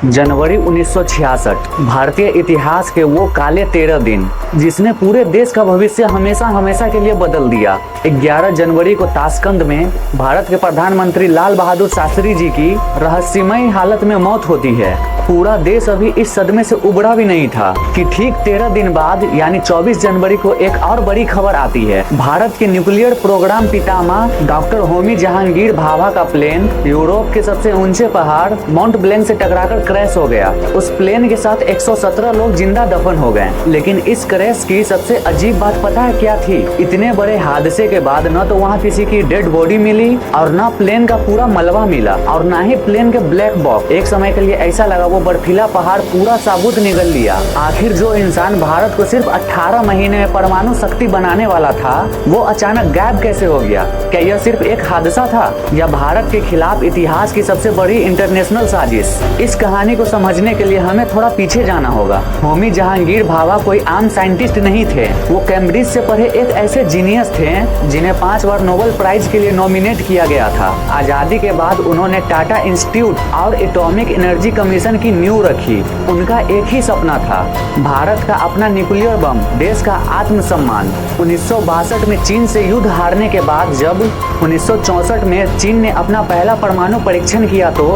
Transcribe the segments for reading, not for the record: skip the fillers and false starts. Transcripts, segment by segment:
जनवरी 1966 भारतीय इतिहास के वो काले 13 दिन जिसने पूरे देश का भविष्य हमेशा हमेशा के लिए बदल दिया। 11 जनवरी को ताशकंद में भारत के प्रधानमंत्री लाल बहादुर शास्त्री जी की रहस्यमय हालत में मौत होती है। पूरा देश अभी इस सदमे से उबरा भी नहीं था कि ठीक 13 दिन बाद यानी 24 जनवरी को एक और बड़ी खबर आती है। भारत के न्यूक्लियर प्रोग्राम पितामह डॉक्टर होमी जहांगीर भाभा का प्लेन यूरोप के सबसे ऊंचे पहाड़ माउंट ब्लैंक से टकराकर क्रैश हो गया। उस प्लेन के साथ 117 लोग जिंदा दफन हो गए। लेकिन इस क्रैश की सबसे अजीब बात पता है क्या थी? इतने बड़े हादसे के बाद न तो वहाँ किसी की डेड बॉडी मिली और न प्लेन का पूरा मलबा मिला और न ही प्लेन के ब्लैक बॉक्स। एक समय के लिए ऐसा लगा वो बर्फीला पहाड़ पूरा साबुत निगल लिया। आखिर जो इंसान भारत को सिर्फ 18 महीने में परमाणु शक्ति बनाने वाला था वो अचानक गायब कैसे हो गया? क्या यह सिर्फ एक हादसा था या भारत के खिलाफ इतिहास की सबसे बड़ी इंटरनेशनल साजिश? इस कहानी को समझने के लिए हमें थोड़ा पीछे जाना होगा। होमी जहांगीर भाभा कोई आम साइंटिस्ट नहीं थे। वो कैम्ब्रिज से पढ़े एक ऐसे जीनियस थे जिन्हें 5 बार नोबेल प्राइज के लिए नॉमिनेट किया गया था। आजादी के बाद उन्होंने टाटा इंस्टीट्यूट और एटॉमिक एनर्जी कमीशन की नींव रखी। उनका एक ही सपना था, भारत का अपना न्यूक्लियर बम, देश का आत्मसम्मान। 1962 में चीन से युद्ध हारने के बाद जब 1964 में चीन ने अपना पहला परमाणु परीक्षण किया तो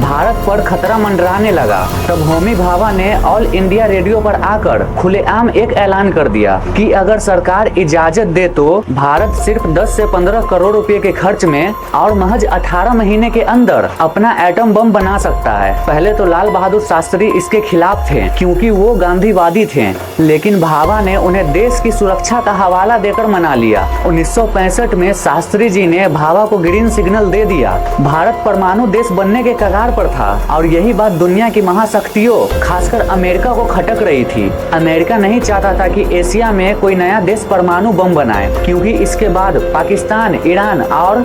भारत पर खतरा मंडराने लगा। तब होमी भाभा ने ऑल इंडिया रेडियो पर आकर खुलेआम एक ऐलान कर दिया कि अगर सरकार इजाजत दे तो भारत सिर्फ 10 से 15 करोड़ रुपए के खर्च में और महज 18 महीने के अंदर अपना एटम बम बना सकता है। पहले तो लाल बहादुर शास्त्री इसके खिलाफ थे क्योंकि वो गांधीवादी थे, लेकिन भाभा ने उन्हें देश की सुरक्षा का हवाला देकर मना लिया। 1965 में शास्त्री जी ने भाभा को ग्रीन सिग्नल दे दिया। भारत परमाणु देश बनने के कगार पर था और यही बात दुनिया की महाशक्तियों खासकर अमेरिका को खटक रही थी। अमेरिका नहीं चाहता था कि एशिया में कोई नया देश परमाणु बम बनाए क्योंकि इसके बाद पाकिस्तान, ईरान और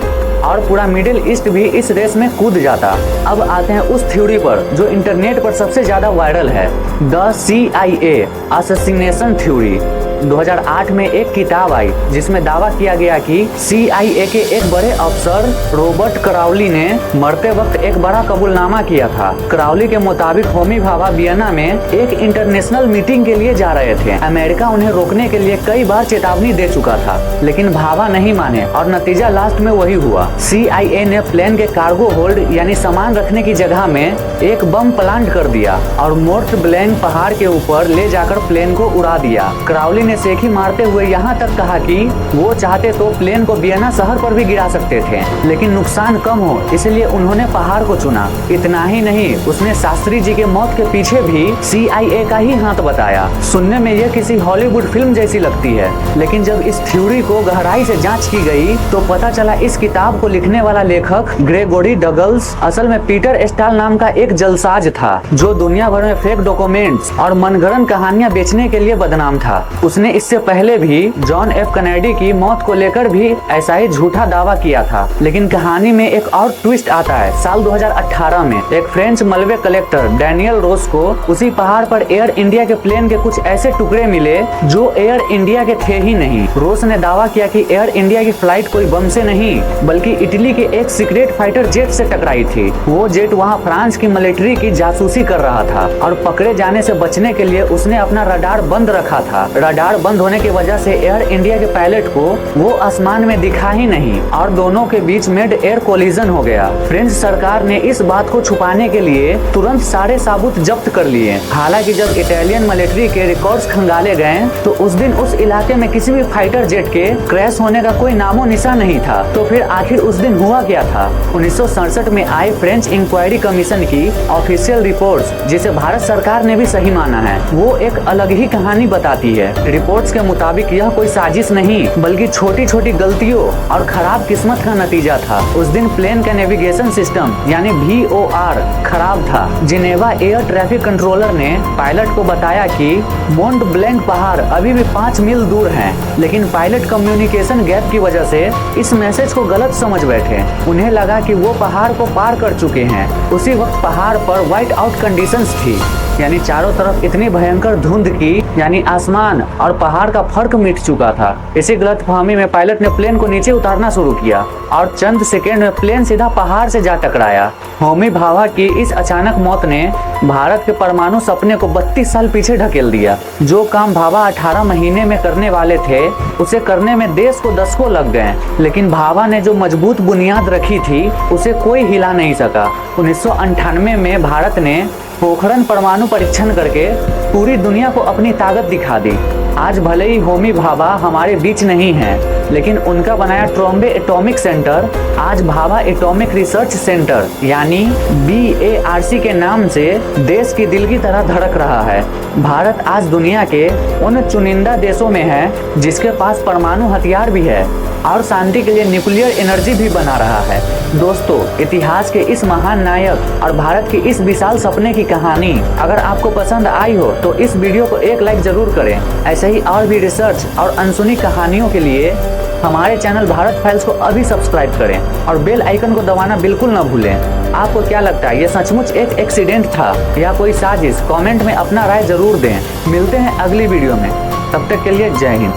पूरा मिडिल ईस्ट भी इस रेस में कूद जाता। अब आते हैं उस थ्योरी पर जो इंटरनेट पर सबसे ज्यादा वायरल है, द CIA असैसिनेशन थ्योरी। 2008 में एक किताब आई जिसमें दावा किया गया कि CIA के एक बड़े अफसर रॉबर्ट क्राउली ने मरते वक्त एक बड़ा कबूलनामा किया था। क्राउली के मुताबिक होमी भाभा वियना में एक इंटरनेशनल मीटिंग के लिए जा रहे थे। अमेरिका उन्हें रोकने के लिए कई बार चेतावनी दे चुका था, लेकिन भाभा नहीं माने और नतीजा लास्ट में वही हुआ। CIA ने प्लेन के कार्गो होल्ड यानी सामान रखने की जगह में एक बम प्लांट कर दिया और माउंट ब्लैंक पहाड़ के ऊपर ले जाकर प्लेन को उड़ा दिया। क्राउली ने सेखी मारते हुए यहाँ तक कहा कि वो चाहते तो प्लेन को वियना शहर पर भी गिरा सकते थे, लेकिन नुकसान कम हो इसलिए उन्होंने पहाड़ को चुना। इतना ही नहीं, उसने शास्त्री जी के मौत के पीछे भी CIA का ही हाथ बताया। सुनने में यह किसी हॉलीवुड फिल्म जैसी लगती है, लेकिन जब इस थ्योरी को गहराई से जांच की गई तो पता चला इस किताब को लिखने वाला लेखक ग्रेगोरी डगल्स असल में पीटर स्टाल नाम का एक जलसाज था जो दुनिया भर में फेक डॉक्यूमेंट्स और मनगढ़ंत कहानियां बेचने के लिए बदनाम था। उसने इससे पहले भी जॉन F कैनेडी की मौत को लेकर भी ऐसा ही झूठा दावा किया था। लेकिन कहानी में एक और ट्विस्ट आता है। साल 2018 में एक फ्रेंच मलबे कलेक्टर डैनियल रोस को उसी पहाड़ पर एयर इंडिया के प्लेन के कुछ ऐसे टुकड़े मिले जो एयर इंडिया के थे ही नहीं। रोस ने दावा किया कि एयर इंडिया की फ्लाइट कोई बम से नहीं बल्कि इटली के एक सीक्रेट फाइटर जेट से टकराई थी। वो जेट वहाँ फ्रांस की मिलिट्री की जासूसी कर रहा था और पकड़े जाने से बचने के लिए उसने अपना रडार बंद रखा था। रडार बंद होने की वजह से एयर इंडिया के पायलट को वो आसमान में दिखा ही नहीं और दोनों के बीच मिड एयर कोलिजन हो गया। फ्रेंच सरकार ने इस बात को छुपाने के लिए तुरंत सारे सबूत जब्त कर लिए। हालांकि जब इटालियन मिलिट्री के रिकॉर्ड्स खंगाले गए तो उस दिन उस इलाके में किसी भी फाइटर जेट के क्रैश होने का कोई नामो निशान नहीं था। तो फिर आखिर उस दिन हुआ क्या था? 1967 में आई फ्रेंच इंक्वायरी कमीशन की ऑफिशियल रिपोर्ट्स, जिसे भारत सरकार ने भी सही माना है, वो एक अलग ही कहानी बताती है। रिपोर्ट्स के मुताबिक यह कोई साजिश नहीं बल्कि छोटी छोटी गलतियों और खराब किस्मत का नतीजा था। उस दिन प्लेन का नेविगेशन सिस्टम यानी VOR खराब था। जिनेवा एयर ट्रैफिक कंट्रोलर ने पायलट को बताया कि माउंट ब्लैंक पहाड़ अभी भी 5 मील दूर है, लेकिन पायलट कम्युनिकेशन गैप की वजह से इस मैसेज को गलत समझ बैठे। उन्हें लगा कि वो पहाड़ को पार कर चुके हैं। उसी वक्त पहाड़ पर व्हाइट आउट कंडीशंस थी। यानी चारों तरफ इतनी भयंकर धुंध की यानी आसमान और पहाड़ का फर्क मिट चुका था। इसी गलतफहमी में पायलट ने प्लेन को नीचे उतारना शुरू किया और चंद सेकेंड में प्लेन सीधा पहाड़ से जा टकराया। होमी भाभा की इस अचानक मौत ने भारत के परमाणु सपने को 32 साल पीछे ढकेल दिया। जो काम भाभा 18 महीने में करने वाले थे उसे करने में देश को दशकों लग गए, लेकिन भाभा ने जो मजबूत बुनियाद रखी थी उसे कोई हिला नहीं सका। 1998 में भारत ने पोखरण परमाणु परीक्षण करके पूरी दुनिया को अपनी ताकत दिखा दी। आज भले ही होमी भाभा हमारे बीच नहीं है, लेकिन उनका बनाया ट्रॉम्बे एटॉमिक सेंटर आज भाभा एटॉमिक रिसर्च सेंटर यानी BARC के नाम से देश की दिल की तरह धड़क रहा है। भारत आज दुनिया के उन चुनिंदा देशों में है जिसके पास परमाणु हथियार भी है और शांति के लिए न्यूक्लियर एनर्जी भी बना रहा है। दोस्तों, इतिहास के इस महान नायक और भारत की इस विशाल सपने की कहानी अगर आपको पसंद आई हो तो इस वीडियो को एक लाइक जरूर करें। ऐसे ही और भी रिसर्च और अनसुनी कहानियों के लिए हमारे चैनल भारत फाइल्स को अभी सब्सक्राइब करें और बेल आइकन को दबाना बिल्कुल न भूलें। आपको क्या लगता है, ये सचमुच एक एक्सीडेंट था या कोई साजिश? कमेंट में अपना राय जरूर दें। मिलते हैं अगली वीडियो में, तब तक के लिए जय हिंद।